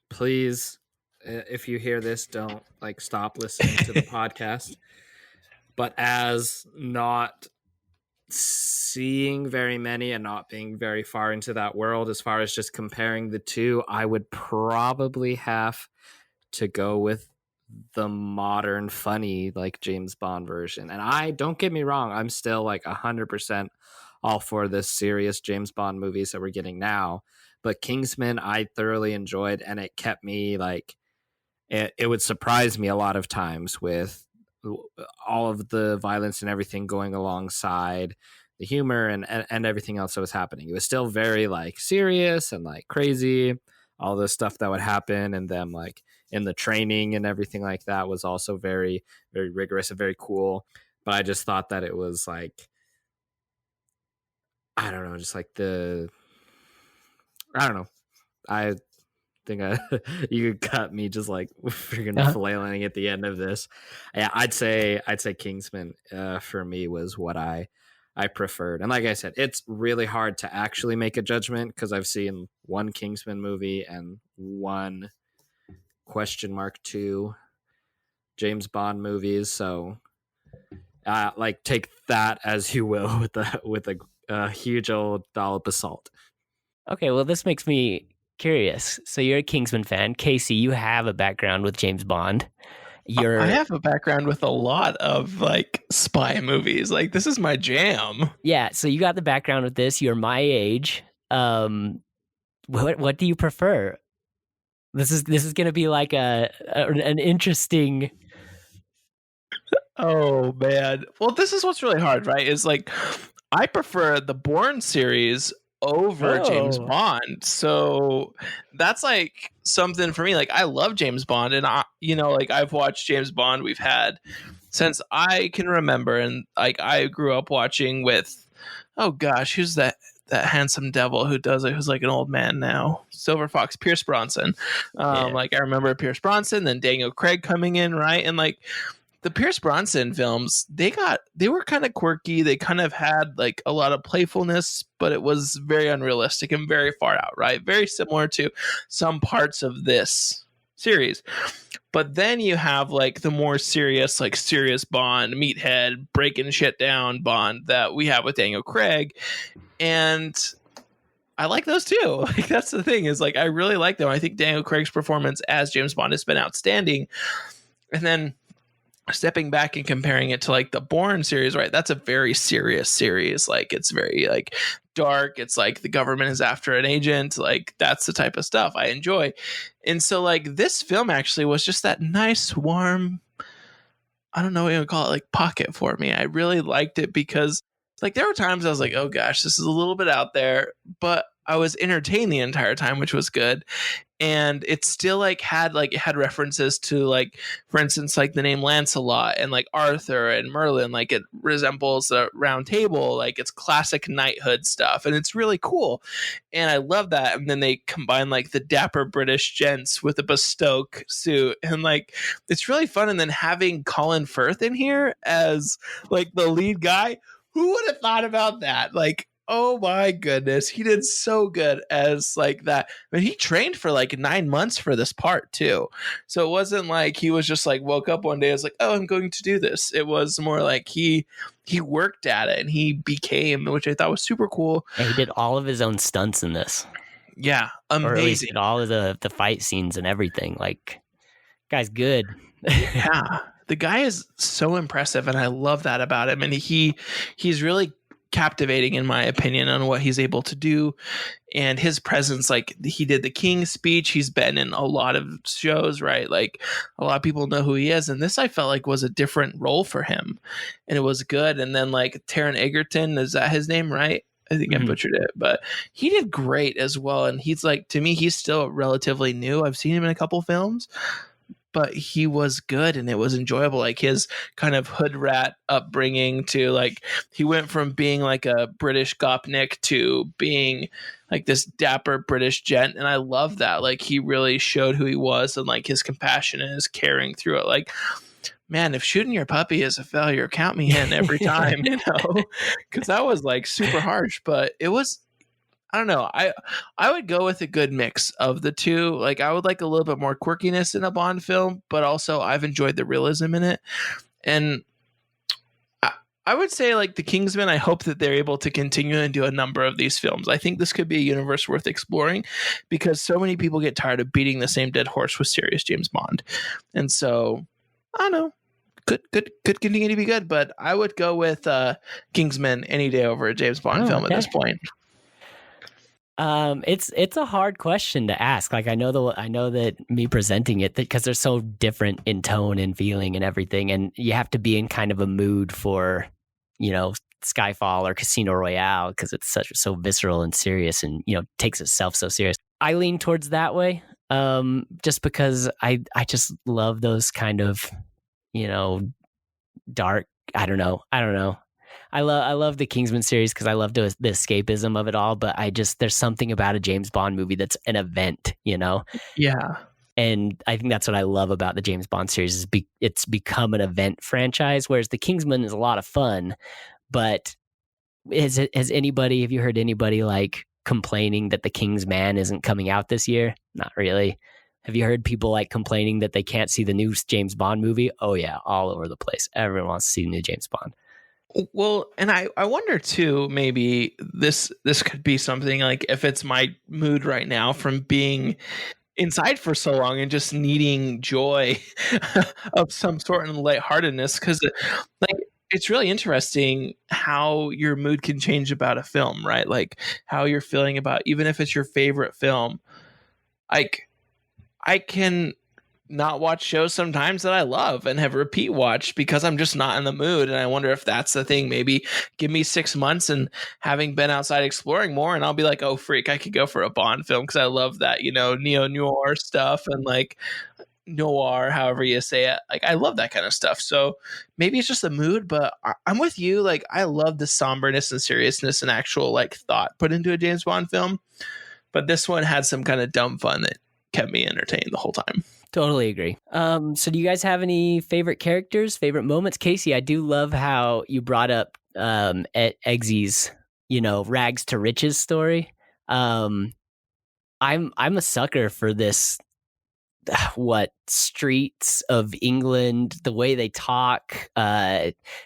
Please, if you hear this, don't like stop listening to the podcast. But as not seeing very many and not being very far into that world, as far as just comparing the two, I would probably have to go with the modern funny like James Bond version. And I don't get me wrong, I'm still like 100% all for this serious James Bond movies that we're getting now, but Kingsman I thoroughly enjoyed, and it kept me like it would surprise me a lot of times with all of the violence and everything going alongside the humor and everything else that was happening. It was still very like serious and like crazy, all the stuff that would happen, and them like in the training and everything like that was also very, very rigorous and very cool. But I just thought that it was like, I don't know, just like I don't know. I think you could cut me just like freaking flailing at the end of this. Yeah, I'd say Kingsman for me was what I preferred. And like I said, it's really hard to actually make a judgment because I've seen one Kingsman movie and one (2) James Bond movies. So like take that as you will with a huge old dollop of salt. Okay, well, this makes me curious. So you're a Kingsman fan. Casey, you have a background with James Bond. I have a background with a lot of like spy movies. Like, this is my jam. Yeah, so you got the background with this. You're my age. What do you prefer? This is going to be like an interesting. Oh man. Well, this is what's really hard, right? Is like I prefer the Bourne series over James Oh. Bond. So that's like something for me. Like I love James Bond, and like I've watched James Bond we've had since I can remember, and like I grew up watching with, oh gosh, who's that handsome devil who does it, who's like an old man now, Silver Fox, Pierce Bronson. Yeah. Like I remember Pierce Bronson, then Daniel Craig coming in, right? And like the Pierce Bronson films, they were kind of quirky. They kind of had like a lot of playfulness, but it was very unrealistic and very far out, right? Very similar to some parts of this series. But then you have like the more serious, like serious Bond, meathead, breaking shit down Bond that we have with Daniel Craig. And I like those too. Like that's the thing, is like I really like them. I think Daniel Craig's performance as James Bond has been outstanding. And then stepping back and comparing it to like the Bourne series, right? That's a very serious series. Like it's very like dark. It's like the government is after an agent. Like that's the type of stuff I enjoy. And so like this film actually was just that nice, warm, I don't know what you would call it, like pocket for me. I really liked it because like there were times I was like, oh gosh, this is a little bit out there, but I was entertained the entire time, which was good. And it still like it had references to like, for instance, like the name Lancelot and like Arthur and Merlin. Like it resembles a round table, like it's classic knighthood stuff, and it's really cool. And I love that. And then they combine like the dapper British gents with a bespoke suit, and like it's really fun. And then having Colin Firth in here as like the lead guy, who would have thought about that? Like, oh my goodness, he did so good as like that. I mean, he trained for like 9 months for this part too. So it wasn't like he was just like woke up one day and was like, oh, I'm going to do this. It was more like he worked at it and he became, which I thought was super cool. And he did all of his own stunts in this. Yeah, amazing. Or at least did all of the fight scenes and everything. Like, guy's good. Yeah, the guy is so impressive, and I love that about him. And he's really captivating in my opinion on what he's able to do, and his presence. Like he did the King's Speech, he's been in a lot of shows, right? Like a lot of people know who he is, and this I felt like was a different role for him, and it was good. And then like Taron Egerton, is that his name, right? I think I butchered it, but he did great as well. And he's like, to me, he's still relatively new. I've seen him in a couple films, but he was good and it was enjoyable. Like his kind of hood rat upbringing to like, he went from being like a British gopnik to being like this dapper British gent. And I love that. Like he really showed who he was, and like his compassion and his caring through it. Like, man, if shooting your puppy is a failure, count me in every time, because that was like super harsh, but it was, I don't know. I would go with a good mix of the two. Like I would like a little bit more quirkiness in a Bond film, but also I've enjoyed the realism in it. And I would say like the Kingsman, I hope that they're able to continue and do a number of these films. I think this could be a universe worth exploring, because so many people get tired of beating the same dead horse with serious James Bond. And so I don't know. Could continue to be good, but I would go with Kingsman any day over a James Bond film at this point. It's a hard question to ask. Like I know that me presenting it, because they're so different in tone and feeling and everything, and you have to be in kind of a mood for, Skyfall or Casino Royale, because it's so visceral and serious, and takes itself so serious. I lean towards that way, just because I just love those kind of dark. I don't know. I love the Kingsman series because I love the escapism of it all, but there's something about a James Bond movie that's an event, Yeah. And I think that's what I love about the James Bond series is it's become an event franchise, whereas the Kingsman is a lot of fun. But have you heard anybody like complaining that the Kingsman isn't coming out this year? Not really. Have you heard people like complaining that they can't see the new James Bond movie? Oh yeah, all over the place. Everyone wants to see the new James Bond. Well, and I wonder too, maybe this could be something like, if it's my mood right now from being inside for so long and just needing joy of some sort and lightheartedness, because like it's really interesting how your mood can change about a film, right? Like how you're feeling about, even if it's your favorite film. Like I can not watch shows sometimes that I love and have repeat watched because I'm just not in the mood. And I wonder if that's the thing. Maybe give me 6 months and having been outside exploring more, and I'll be like, oh freak, I could go for a Bond film because I love that, neo noir stuff and like noir, however you say it. Like I love that kind of stuff. So maybe it's just the mood, but I'm with you. Like I love the somberness and seriousness and actual like thought put into a James Bond film. But this one had some kind of dumb fun that kept me entertained the whole time. Totally agree. So do you guys have any favorite characters, favorite moments? Casey, I do love how you brought up Eggsy's, rags to riches story. I'm a sucker for this. What streets of England, the way they talk,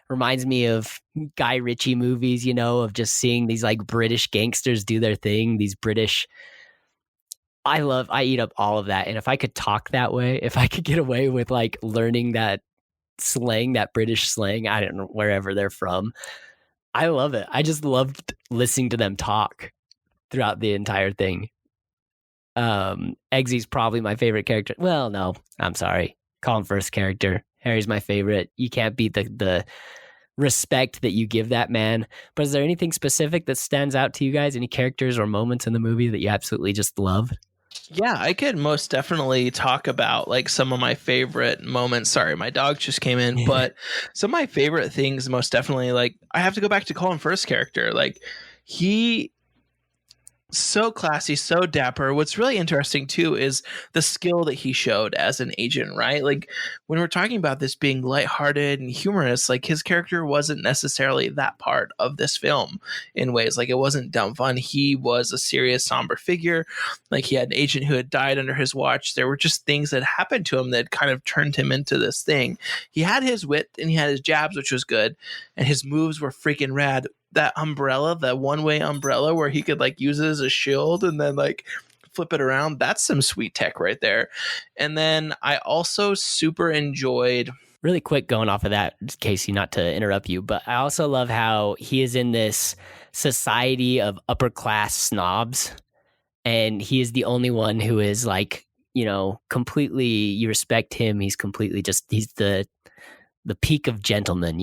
reminds me of Guy Ritchie movies, of just seeing these like British gangsters do their thing. These British, I eat up all of that. And if I could talk that way, if I could get away with like learning that slang, that British slang, I don't know, wherever they're from, I love it. I just loved listening to them talk throughout the entire thing. Eggsy's probably my favorite character. Well, no, I'm sorry. Colin Firth's character. Harry's my favorite. You can't beat the respect that you give that man. But is there anything specific that stands out to you guys? Any characters or moments in the movie that you absolutely just love? Yeah, I could most definitely talk about like some of my favorite moments. Sorry, my dog just came in, but some of my favorite things most definitely, like I have to go back to Colin Firth's character. Like he so classy, so dapper. What's really interesting too is the skill that he showed as an agent, right? Like when we're talking about this being lighthearted and humorous, like his character wasn't necessarily that part of this film in ways. Like it wasn't dumb fun. He was a serious, somber figure. Like he had an agent who had died under his watch. There were just things that happened to him that kind of turned him into this thing. He had his wit and he had his jabs, which was good. And his moves were freaking rad. That umbrella, that one-way umbrella where he could like use it as a shield and then like flip it around, that's some sweet tech right there. And then I also super enjoyed, really quick, going off of that, Casey, not to interrupt you, but I also love how he is in this society of upper class snobs, and he is the only one who is like, completely, you respect him, he's completely just, he's the peak of gentleman,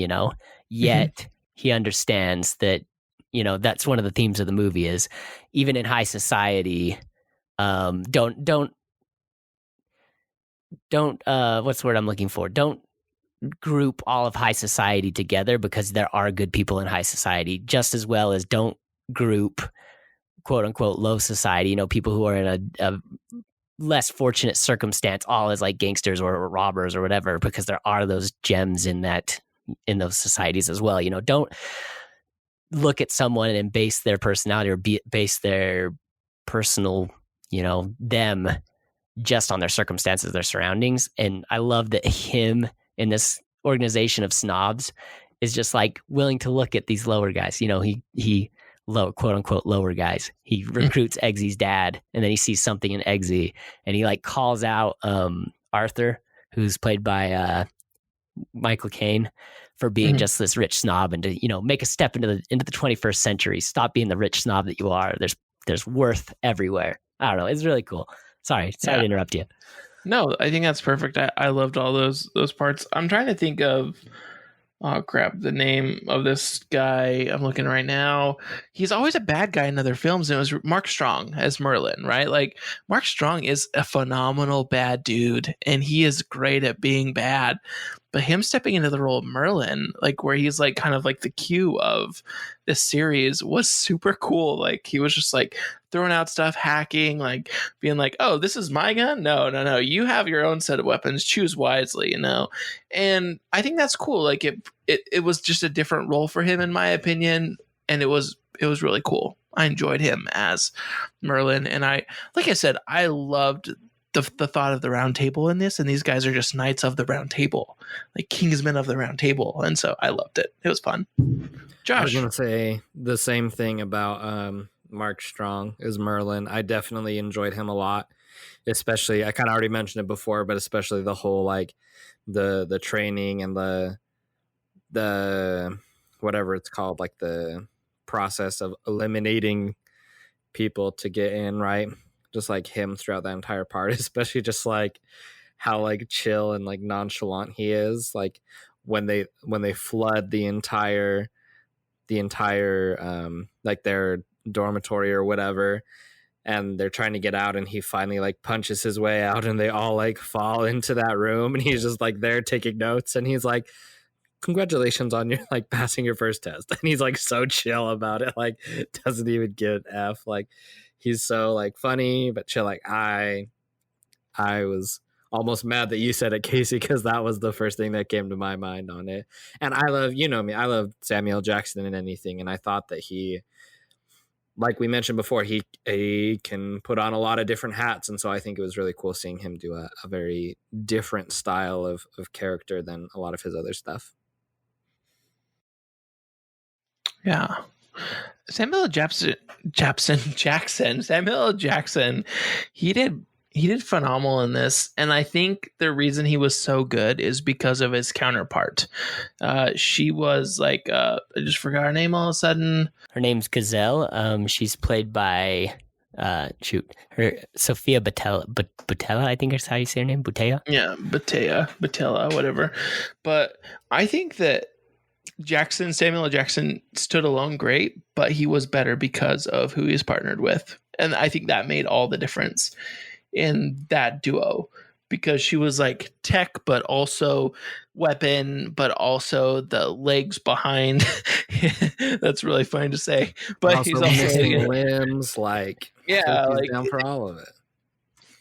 yet he understands that, that's one of the themes of the movie is even in high society, don't what's the word I'm looking for? Don't group all of high society together, because there are good people in high society just as well as don't group quote unquote low society, people who are in a less fortunate circumstance all as like gangsters or robbers or whatever, because there are those gems in those societies as well. Don't look at someone and base their personality or base their personal, them just on their circumstances, their surroundings. And I love that him in this organization of snobs is just like willing to look at these lower guys. He low, quote unquote lower guys. He recruits Eggsy's dad, and then he sees something in Eggsy, and he like calls out Arthur, who's played by Michael Caine, for being just this rich snob, and to make a step into the 21st century. Stop being the rich snob that you are. There's worth everywhere. I don't know. It's really cool. Sorry to interrupt you. No, I think that's perfect. I loved all those parts. I'm trying to think of, oh crap, the name of this guy. I'm looking right now. He's always a bad guy in other films, and it was Mark Strong as Merlin, right? Like Mark Strong is a phenomenal bad dude, and he is great at being bad. But him stepping into the role of Merlin, like where he's like kind of like the Q of this series, was super cool. Like he was just like throwing out stuff, hacking, like being like, oh, this is my gun? No. You have your own set of weapons. Choose wisely, And I think that's cool. Like it was just a different role for him, in my opinion. And it was really cool. I enjoyed him as Merlin. And like I said, I loved the thought of the round table in this, and these guys are just knights of the round table, like Kingsmen of the round table. And so I loved it. It was fun. Josh. I was going to say the same thing about Mark Strong as Merlin. I definitely enjoyed him a lot, especially, I kind of already mentioned it before, but especially the whole, like the training and the the whatever it's called, like the process of eliminating people to get in, right? Just like him throughout that entire part, especially just like how like chill and like nonchalant he is, like when they flood the entire like their dormitory or whatever, and they're trying to get out, and he finally like punches his way out, and they all like fall into that room, and he's just like there taking notes, and he's like, congratulations on your like passing your first test, and he's like so chill about it, like doesn't even give an F. Like he's so like funny but chill. Like I was almost mad that you said it, Casey, because that was the first thing that came to my mind on it. And I love, you know me, I love Samuel Jackson in anything, and I thought that he, like we mentioned before, he can put on a lot of different hats, and so I think it was really cool seeing him do a very different style of character than a lot of his other stuff. Yeah. Samuel Jackson, he did phenomenal in this, and I think the reason he was so good is because of his counterpart. She was like, I just forgot her name all of a sudden. Her name's Gazelle. She's played by Sophia Butella, I think is how you say her name. Butella. Yeah, Butella, whatever. But I think that Samuel Jackson stood alone great, but he was better because of who he was partnered with. And I think that made all the difference in that duo, because she was like tech, but also weapon, but also the legs behind. That's really funny to say, but also he's also missing limbs, like yeah, he's like down for all of it.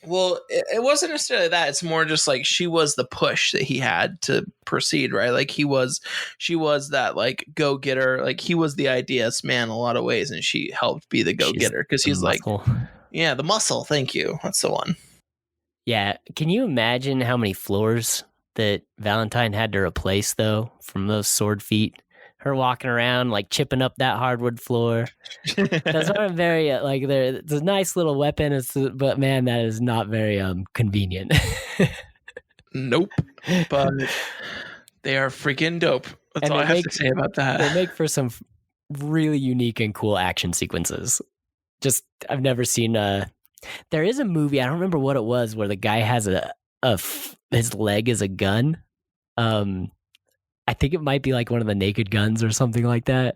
Well, it wasn't necessarily that. It's more just like she was the push that he had to proceed, right? Like she was that like go-getter. Like he was the ideas man in a lot of ways, and she helped be the go-getter because he's muscle. like, yeah, the muscle. Thank you. That's the one. Yeah. Can you imagine how many floors that Valentine had to replace, though, from those sword feet? Her walking around, like chipping up that hardwood floor. Those aren't very, like, it's a nice little weapon, but man, that is not very convenient. Nope. But they are freaking dope. That's all I have to say about that. They make for some really unique and cool action sequences. Just, I've never seen there is a movie, I don't remember what it was, where the guy has his leg is a gun. I think it might be like one of the Naked Guns or something like that.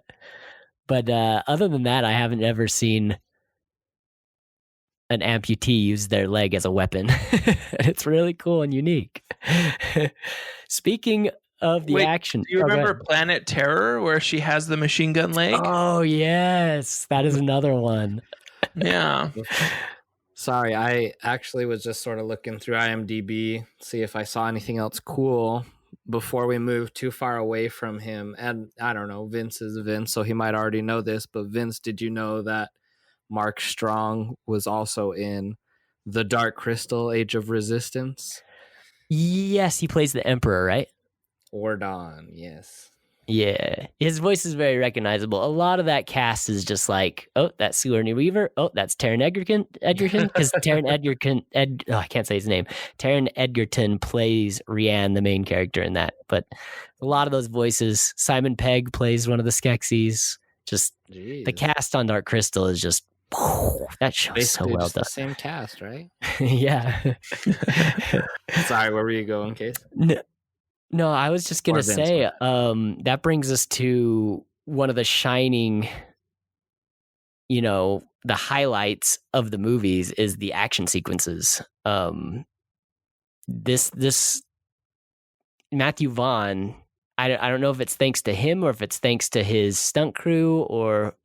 But other than that, I haven't ever seen an amputee use their leg as a weapon. And it's really cool and unique. Speaking of the action. Do you remember Planet Terror, where she has the machine gun leg? Oh, yes. That is another one. Yeah. Sorry, I actually was just sort of looking through IMDb, see if I saw anything else cool before we move too far away from him. And I don't know, Vince is Vince, so he might already know this, but Vince, did you know that Mark Strong was also in The Dark Crystal: Age of Resistance? Yes, he plays the Emperor, right? Ordon, yes. Yeah, his voice is very recognizable. A lot of that cast is just like, oh, that's Sigourney Weaver. Oh, that's Taron Egerton, because Taron Egerton, I can't say his name. Taron Egerton plays Rianne, the main character in that. But a lot of those voices. Simon Pegg plays one of the Skeksis. Just the cast on Dark Crystal is just that show is so well done. The same cast, right? Yeah. Sorry, where were you going, Case? No, I was just going to say, that brings us to one of the shining, the highlights of the movies is the action sequences. This Matthew Vaughn, I don't know if it's thanks to him or if it's thanks to his stunt crew or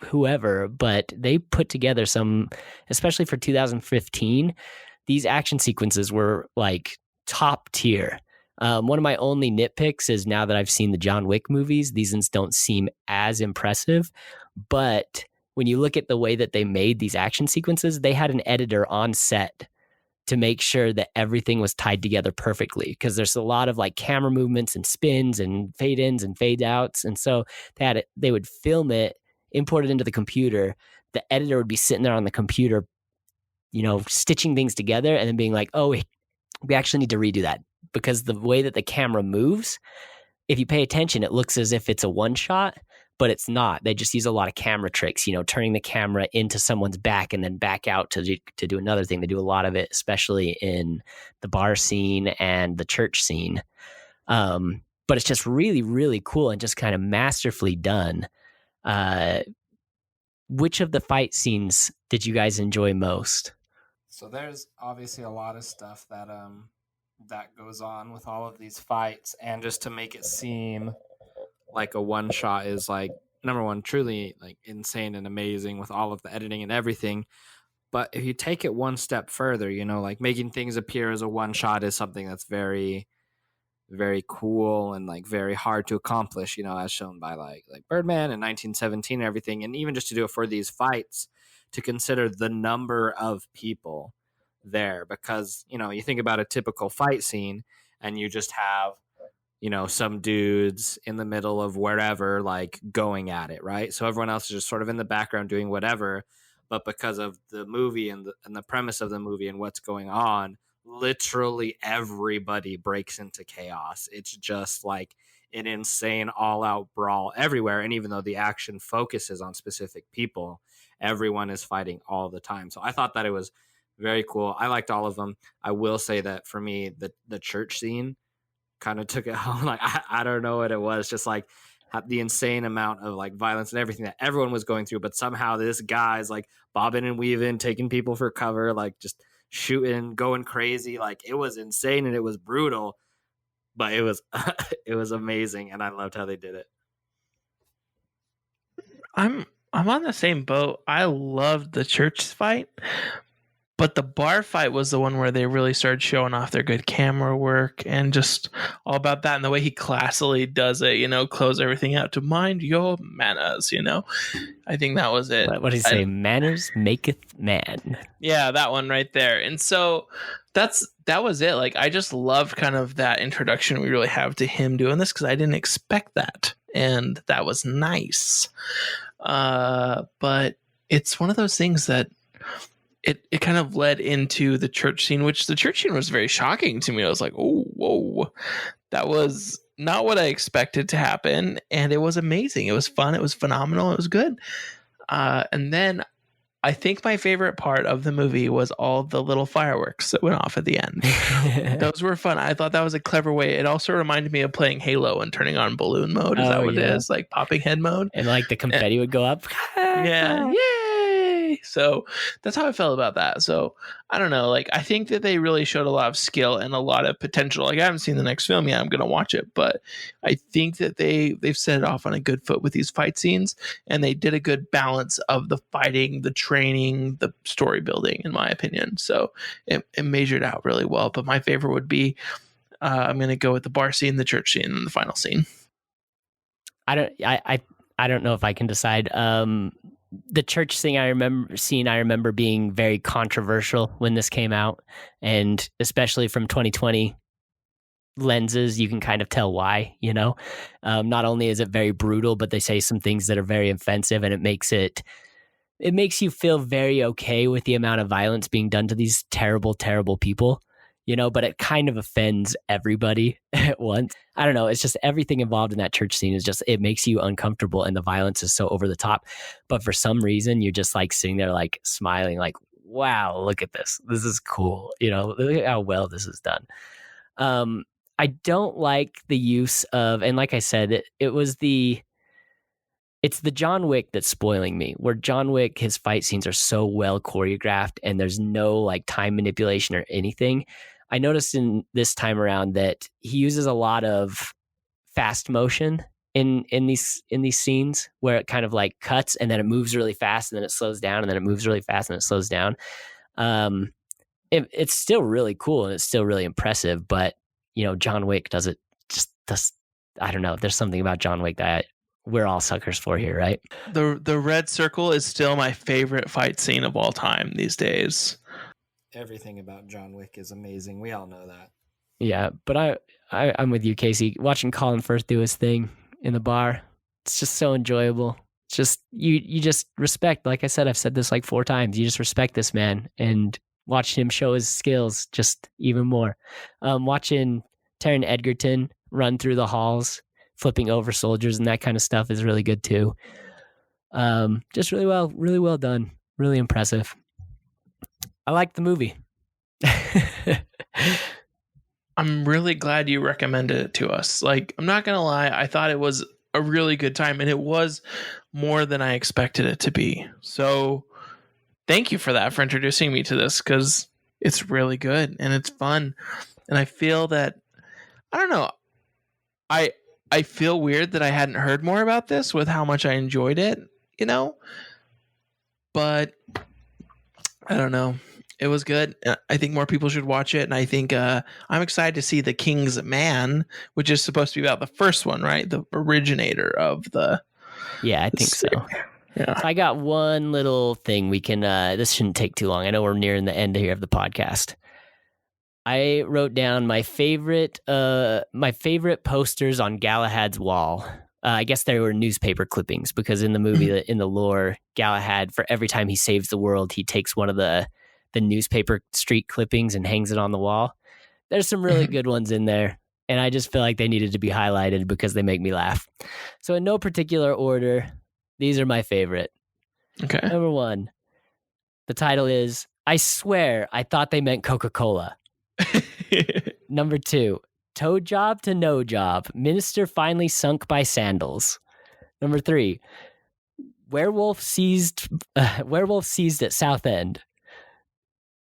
whoever, but they put together some, especially for 2015, these action sequences were like top tier. One of my only nitpicks is now that I've seen the John Wick movies, these ones don't seem as impressive. But when you look at the way that they made these action sequences, they had an editor on set to make sure that everything was tied together perfectly, because there's a lot of like camera movements and spins and fade ins and fade outs. And so they would film it, import it into the computer. The editor would be sitting there on the computer, stitching things together and then being like, oh, we actually need to redo that, because the way that the camera moves, if you pay attention, it looks as if it's a one shot, but it's not. They just use a lot of camera tricks, turning the camera into someone's back and then back out to do another thing. They do a lot of it, especially in the bar scene and the church scene. But it's just really, really cool and just kind of masterfully done. Which of the fight scenes did you guys enjoy most? So there's obviously a lot of stuff that that goes on with all of these fights, and just to make it seem like a one shot is like, number one, truly like insane and amazing with all of the editing and everything. But if you take it one step further, like making things appear as a one shot is something that's very, very cool and like very hard to accomplish, as shown by like Birdman in 1917 and everything. And even just to do it for these fights, to consider the number of people there, because you think about a typical fight scene and you just have some dudes in the middle of wherever, like going at it, right? So everyone else is just sort of in the background doing whatever. But because of the movie and the premise of the movie and what's going on, literally everybody breaks into chaos. It's just like an insane all-out brawl everywhere. And even though the action focuses on specific people, everyone is fighting all the time. So I thought that it was very cool. I liked all of them. I will say that for me, the church scene kind of took it home. Like I don't know what it was, just like the insane amount of like violence and everything that everyone was going through, but somehow this guy's like bobbing and weaving, taking people for cover, like just shooting, going crazy. Like it was insane and it was brutal, but it was it was amazing, and I loved how they did it. I'm on the same boat. I loved the church fight, but the bar fight was the one where they really started showing off their good camera work and just all about that. And the way he classily does it, close everything out to mind your manners, I think that was it. What did he say? Manners maketh man. Yeah, that one right there. And so that was it. Like, I just loved kind of that introduction we really have to him doing this, because I didn't expect that. And that was nice. But it's one of those things that it kind of led into the church scene, which the church scene was very shocking to me. I was like, oh, whoa, that was not what I expected to happen. And it was amazing. It was fun. It was phenomenal. It was good. And then I think my favorite part of the movie was all the little fireworks that went off at the end. Those were fun. I thought that was a clever way. It also reminded me of playing Halo and turning on balloon mode. Is that what it is? Like popping head mode? And like the confetti would go up. Yeah. Yay! So that's how I felt about that. So I don't know. Like, I think that they really showed a lot of skill and a lot of potential. Like, I haven't seen the next film yet. I'm going to watch it, but I think that they've set it off on a good foot with these fight scenes, and they did a good balance of the fighting, the training, the story building, in my opinion. So it measured out really well. But my favorite would be, I'm going to go with the bar scene, the church scene, and the final scene. I don't know if I can decide. The church thing I remember being very controversial when this came out, and especially from 2020 lenses, you can kind of tell why. Not only is it very brutal, but they say some things that are very offensive, and it makes you feel very okay with the amount of violence being done to these terrible, terrible people. But it kind of offends everybody at once. I don't know. It's just everything involved in that church scene it makes you uncomfortable, and the violence is so over the top. But for some reason, you're just like sitting there, like smiling, like, wow, look at this. This is cool. Look at how well this is done. I don't like the use of, and like I said, it's the John Wick that's spoiling me, where John Wick, his fight scenes are so well choreographed and there's no like time manipulation or anything. I noticed in this time around that he uses a lot of fast motion in these scenes, where it kind of like cuts and then it moves really fast and then it slows down and then it moves really fast and it slows down. It's still really cool and it's still really impressive, but John Wick does. I don't know. There's something about John Wick that we're all suckers for here, right? The red circle is still my favorite fight scene of all time these days. Everything about John Wick is amazing. We all know that. Yeah, but I'm with you, Casey. Watching Colin Firth do his thing in the bar, it's just so enjoyable. It's just you just respect. Like I said, I've said this like 4 times. You just respect this man, and watching him show his skills just even more. Watching Taron Egerton run through the halls flipping over soldiers and that kind of stuff is really good too. Just really well done. Really impressive. I like the movie. I'm really glad you recommended it to us. Like, I'm not going to lie. I thought it was a really good time, and it was more than I expected it to be. So thank you for that, for introducing me to this, because it's really good and it's fun. And I feel that, I don't know, I feel weird that I hadn't heard more about this with how much I enjoyed it, you know? But I don't know. It was good. I think more people should watch it. And I think I'm excited to see the Kingsman, which is supposed to be about the first one, right? The originator of the... Yeah, I think so. Yeah. I got one little thing we can... this shouldn't take too long. I know we're nearing the end here of the podcast. I wrote down my favorite posters on Galahad's wall. I guess they were newspaper clippings, because in the movie, in the lore, Galahad, for every time he saves the world, he takes one of the newspaper street clippings and hangs it on the wall. There's some really good ones in there, and I just feel like they needed to be highlighted because they make me laugh. So in no particular order, these are my favorite. Okay. Number 1, the title is, I swear I thought they meant Coca-Cola. Number 2, toe job to no job, minister finally sunk by sandals. Number 3, werewolf seized at South End.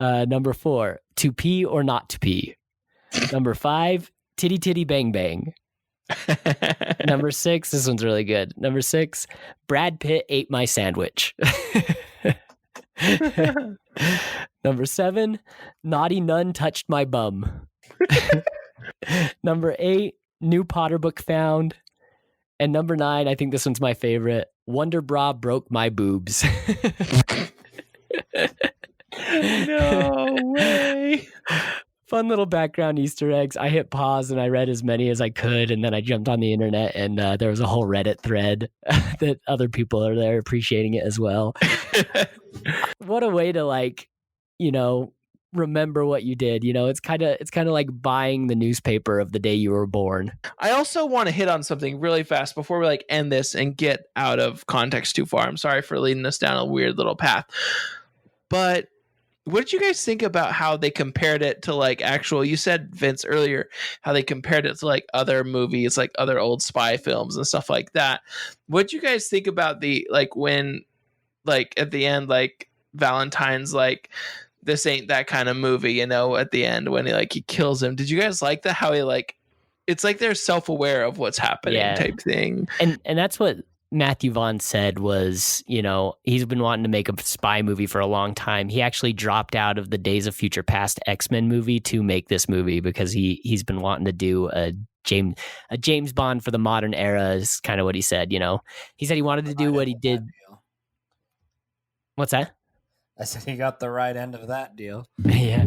Number 4, to pee or not to pee. Number 5, titty titty bang bang. Number 6, this one's really good. Number 6, Brad Pitt ate my sandwich. Number 7, naughty nun touched my bum. Number 8, new Potter book found. And number 9, I think this one's my favorite, Wonder Bra broke my boobs. No way. Fun little background Easter eggs. I hit pause and I read as many as I could, and then I jumped on the internet, and there was a whole Reddit thread that other people are there appreciating it as well. What a way to remember what you did. It's kind of like buying the newspaper of the day you were born. I also want to hit on something really fast before we end this and get out of context too far. I'm sorry for leading us down a weird little path, but what did you guys think about how they compared it to actual, you said, Vince, earlier, how they compared it to other movies, other old spy films and stuff like that. What did you guys think about the, when, at the end, Valentine's, this ain't that kind of movie, at the end when he kills him. Did you guys like that? How he it's they're self-aware of what's happening type thing. And that's what Matthew Vaughn said was, he's been wanting to make a spy movie for a long time. He actually dropped out of the Days of Future Past X-Men movie to make this movie because he's been wanting to do a James Bond for the modern era is kind of what he said, He said he wanted to do what he did. What's that? I said he got the right end of that deal. Yeah.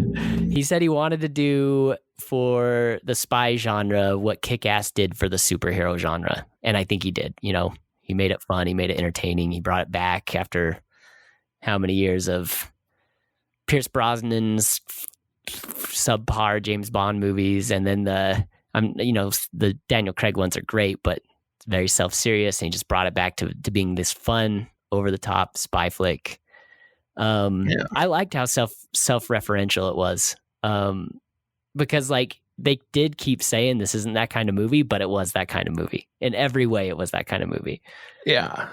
He said he wanted to do for the spy genre what Kick-Ass did for the superhero genre. And I think he did, He made it fun. He made it entertaining. He brought it back after how many years of Pierce Brosnan's subpar James Bond movies. And then the Daniel Craig ones are great, but it's very self-serious. And he just brought it back to being this fun, over-the-top spy flick. I liked how self-referential it was. Because they did keep saying this isn't that kind of movie, but it was that kind of movie. In every way, it was that kind of movie. Yeah.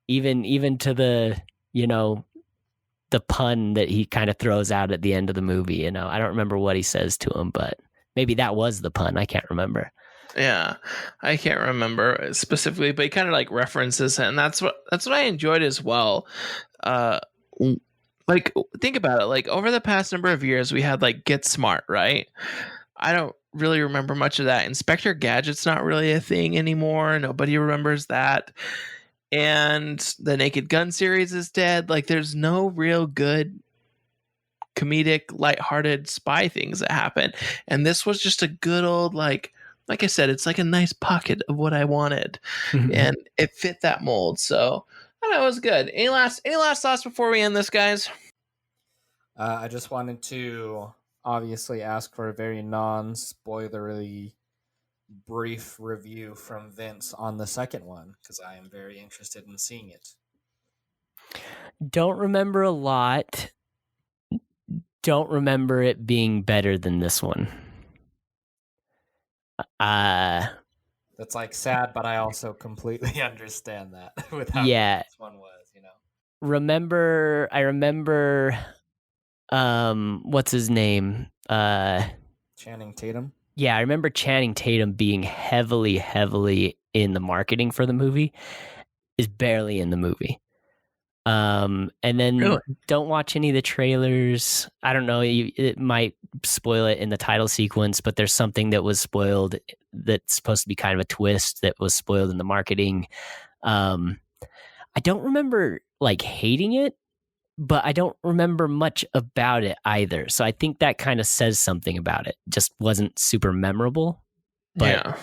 Even to the, the pun that he kind of throws out at the end of the movie, I don't remember what he says to him, but maybe that was the pun. I can't remember. Yeah. I can't remember specifically, but he kind of references it, and that's what I enjoyed as well. Think about it. Over the past number of years, we had Get Smart, right? I don't really remember much of that. Inspector Gadget's not really a thing anymore. Nobody remembers that. And the Naked Gun series is dead. There's no real good comedic, lighthearted spy things that happen. And this was just a good old, like I said, it's a nice pocket of what I wanted. And it fit that mold. So I don't know, it was good. Any last thoughts before we end this, guys? I just wanted to obviously ask for a very non-spoilery brief review from Vince on the second one, because I am very interested in seeing it. Don't remember a lot. Don't remember it being better than this one. That's like sad, but I also completely understand that with how Yeah. good this one was, you know. I remember what's his name? Channing Tatum. Yeah, I remember Channing Tatum being heavily in the marketing for the movie. Is barely in the movie. And then Really? don't watch any of the trailers. I don't know, it might spoil it in the title sequence, but there's something that was spoiled that's supposed to be kind of a twist that was spoiled in the marketing. I don't remember like hating it, but I don't remember much about it either. So I think that kind of says something about it. Just wasn't super memorable, but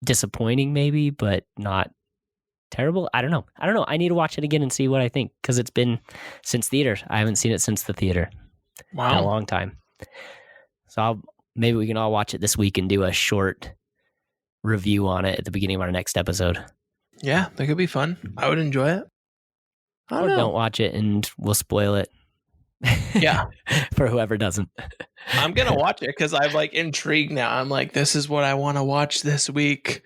disappointing maybe, but not terrible. I don't know. I need to watch it again and see what I think, because it's been since theaters. I haven't seen it since the theater. Wow. In a long time. So maybe we can all watch it this week and do a short review on it at the beginning of our next episode. Yeah, that could be fun. I would enjoy it. Or don't watch it and we'll spoil it. Yeah. For whoever doesn't. I'm going to watch it because I'm like intrigued now. I'm like, this is what I want to watch this week.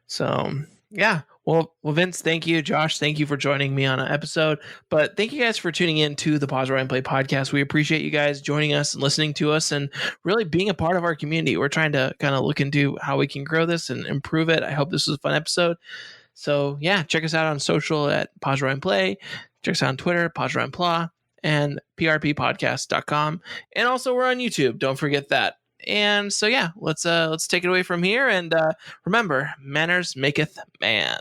So, yeah. Well, Vince, thank you. Josh, thank you for joining me on an episode. But thank you guys for tuning in to the Pause Rewind Play podcast. We appreciate you guys joining us and listening to us and really being a part of our community. We're trying to kind of look into how we can grow this and improve it. I hope this was a fun episode. So, yeah, check us out on social at Pause Rewind Play. Check us out on Twitter, Pause Rewind Play, and prppodcast.com. And also, we're on YouTube. Don't forget that. And so, yeah, let's take it away from here. And remember, manners maketh man.